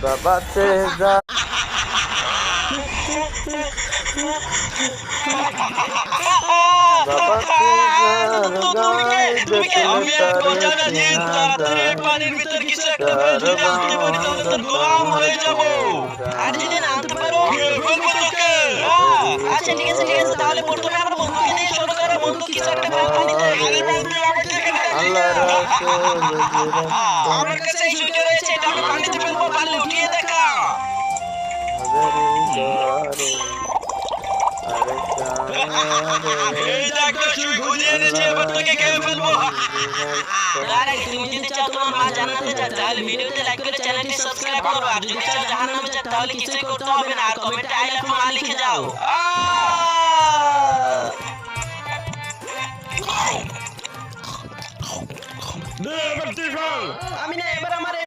বাবাতে যা বাবাতে আমি এক অজানা জিন, তাড়াতাড়ি এই পানির ভিতর কিছু একটা ফেল, যদি আনতে পারি তাহলে তো গোলাম হয়ে যাবো। আর যদি না আনতে পারো মেরে ফেলবো তোকে। আচ্ছা ঠিক আছে তাহলে প্রথমে আমরা বন্দুক দিয়ে শুরু করো। বন্দুক কিছু একটা ফেল পানিতে। আরে বন্ধু, আমাকে এখানে আল্লাহ রাসূল আমার কাছে ছুটি রয়েছে, এটা আমি পানিতে ফেলবো, পারলে উঠিয়ে দেখা। এই দেখ শুই ঘুরিয়ে এনেছে, এবার তোকে খেয়ে ফেলবো। তার আগে তুমি যদি চাও তোমার মা জান্নাতে যেতে, তাহলে ভিডিওতে লাইক করে চ্যানেলটি সাবস্ক্রাইব করো। আর যদি চাও জাহান্নামে যেতে, তাহলে কিছুই করতে হবে না, আর কমেন্টে আই লাভ মা লিখে যাও। নে, এবার তুই ফেল। আমি না